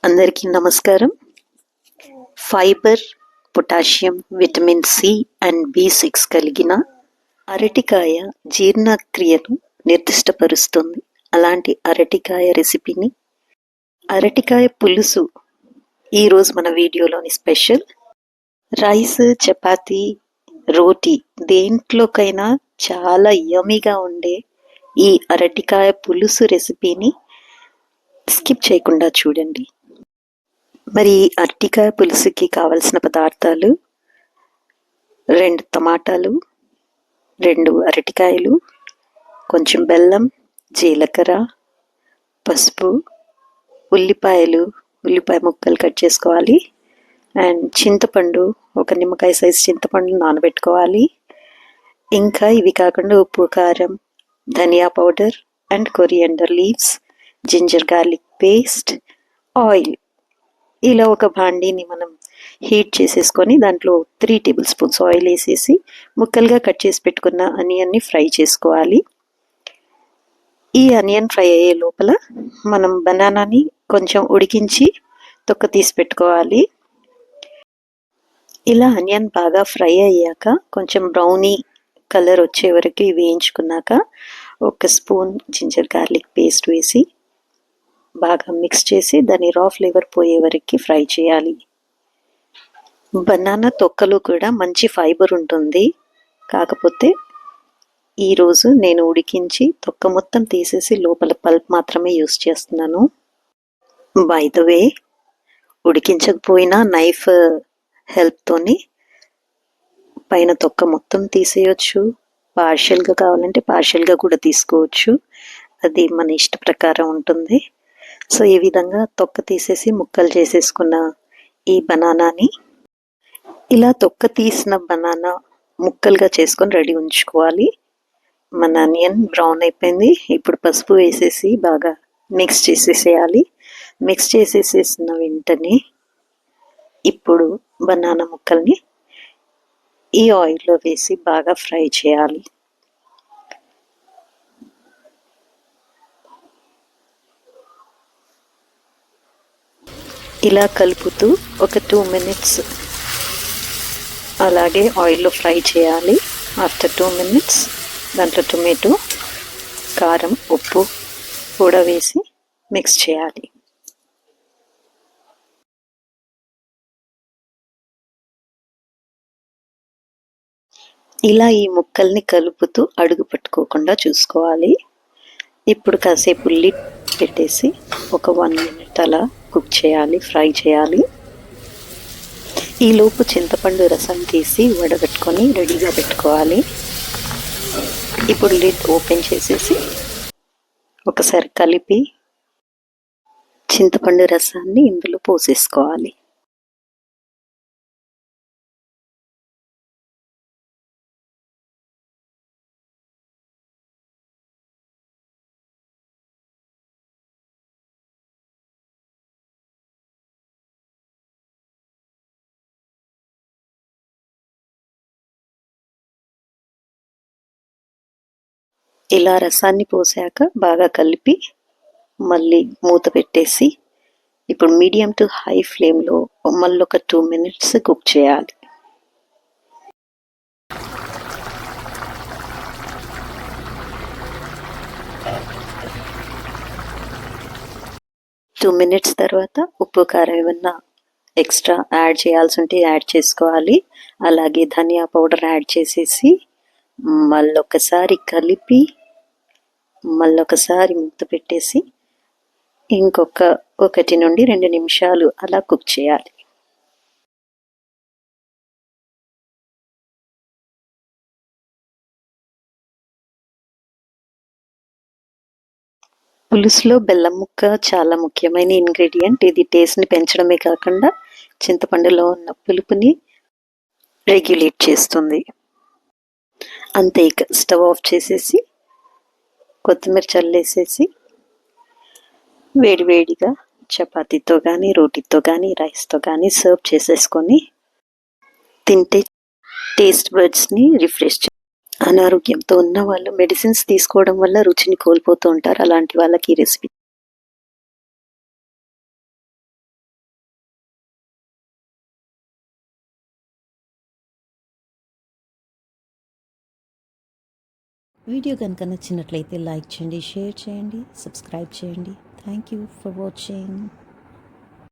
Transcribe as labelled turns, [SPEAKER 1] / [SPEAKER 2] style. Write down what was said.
[SPEAKER 1] అందరికీ నమస్కారం. Fibre, potassium, vitamin C and బి6 కలిగిన అరటికాయ జీర్ణక్రియను నిర్దిష్టపరుస్తుంది. అలాంటి అరటికాయ రెసిపీని, అరటికాయ పులుసు ఈరోజు మన వీడియోలోని స్పెషల్. రైస్, చపాతీ, రోటీ దేంట్లోకైనా చాలా యమ్మీగా ఉండే ఈ అరటికాయ పులుసు రెసిపీని స్కిప్ చేయకుండా చూడండి. మరి అరటికాయ పులుసుకి కావలసిన పదార్థాలు: 2 టమాటాలు, 2 అరటికాయలు, కొంచెం బెల్లం, జీలకర్ర, పసుపు, ఉల్లిపాయ ముక్కలు కట్ చేసుకోవాలి, అండ్ చింతపండు, ఒక నిమ్మకాయ సైజు చింతపండు నానబెట్టుకోవాలి. ఇంకా ఇవి కాకుండా ఉప్పు, కారం, ధనియా powder and coriander leaves, ginger garlic paste, oil. ఇలా ఒక భాండీని మనం హీట్ చేసేసుకొని దాంట్లో 3 టేబుల్ స్పూన్స్ ఆయిల్ వేసేసి ముక్కలుగా కట్ చేసి పెట్టుకున్న ఆనియన్ని ఫ్రై చేసుకోవాలి. ఈ ఆనియన్ ఫ్రై అయ్యే లోపల మనం బనానాని కొంచెం ఉడికించి తొక్క తీసి పెట్టుకోవాలి. ఇలా ఆనియన్ బాగా ఫ్రై అయ్యాక కొంచెం బ్రౌనీ కలర్ వచ్చే వరకు వేయించుకున్నాక 1 స్పూన్ జింజర్ గార్లిక్ పేస్ట్ వేసి బాగా మిక్స్ చేసి దాని రా ఫ్లేవర్ పోయే వరకు ఫ్రై చేయాలి. బనానా తొక్కలో కూడా మంచి ఫైబర్ ఉంటుంది. కాకపోతే ఈరోజు నేను ఉడికించి తొక్క మొత్తం తీసేసి లోపల పల్ప్ మాత్రమే యూస్ చేస్తున్నాను. బై ద వే, ఉడికించకపోయినా నైఫ్ హెల్ప్తోని పైన తొక్క మొత్తం తీసేయచ్చు. పార్షియల్గా కావాలంటే పార్షియల్గా కూడా తీసుకోవచ్చు. అది మన ఇష్ట ప్రకారం ఉంటుంది. సో ఈ విధంగా తొక్క తీసేసి ముక్కలు చేసేసుకున్న ఈ బనానాని, ఇలా తొక్క తీసిన బనానా ముక్కలుగా చేసుకొని రెడీ ఉంచుకోవాలి. మన ఆనియన్ బ్రౌన్ అయిపోయింది. ఇప్పుడు పసుపు వేసేసి బాగా మిక్స్ చేసేసేయాలి. మిక్స్ చేసేసేసిన వెంటనే ఇప్పుడు బనానా ముక్కల్ని ఈ ఆయిల్లో వేసి బాగా ఫ్రై చేయాలి. ఇలా కలుపుతూ ఒక 2 మినిట్స్ అలాగే ఆయిల్లో ఫ్రై చేయాలి. ఆఫ్టర్ 2 మినిట్స్ దాంట్లో టొమాటో, కారం, ఉప్పు కూడా వేసి మిక్స్ చేయాలి. ఇలా ఈ ముక్కల్ని కలుపుతూ అడుగు పట్టుకోకుండా చూసుకోవాలి. ఇప్పుడు కాసేపు లిడ్ పెట్టేసి ఒక 1 మినిట్ అలా కుక్ చేయాలి, ఫ్రై చేయాలి. ఈలోపు చింతపండు రసం తీసి వడగట్టుకొని రెడీగా పెట్టుకోవాలి. ఇప్పుడు లిడ్ ఓపెన్ చేసేసి ఒకసారి కలిపి చింతపండు రసాన్ని ఇందులో పోసేసుకోవాలి. ఇలా రసాన్ని పోసాక బాగా కలిపి మళ్ళీ మూత పెట్టేసి ఇప్పుడు మీడియం టు హై ఫ్లేమ్లో మళ్ళీ ఒక 2 మినిట్స్ కుక్ చేయాలి. టూ మినిట్స్ తర్వాత ఉప్పు, కారం ఏమన్నా ఎక్స్ట్రా యాడ్ చేయాల్సి ఉంటే యాడ్ చేసుకోవాలి. అలాగే ధనియా పౌడర్ యాడ్ చేసేసి మళ్ళొకసారి కలిపి మళ్ళొకసారి మూత పెట్టేసి ఇంకొక 1 నుండి 2 నిమిషాలు అలా కుక్ చేయాలి. పులుసులో బెల్లం ముక్క చాలా ముఖ్యమైన ఇంగ్రీడియంట్. ఇది టేస్ట్ని పెంచడమే కాకుండా చింతపండులో ఉన్న పులుపుని రెగ్యులేట్ చేస్తుంది. అంతే, ఇక స్టవ్ ఆఫ్ చేసేసి కొత్తిమీర చల్లేసేసి వేడివేడిగా చపాతీతో కానీ, రోటీతో కానీ, రైస్తో కానీ సర్వ్ చేసేసుకొని తింటే టేస్ట్ బడ్స్ని రిఫ్రెష్. అనారోగ్యంతో ఉన్న వాళ్ళు మెడిసిన్స్ తీసుకోవడం వల్ల రుచిని కోల్పోతూ ఉంటారు. అలాంటి వాళ్ళకి ఈ రెసిపీ వీడియో కనుక నచ్చినట్లయితే లైక్ చేయండి, షేర్ చేయండి, సబ్స్క్రైబ్ చేయండి. Thank you for watching.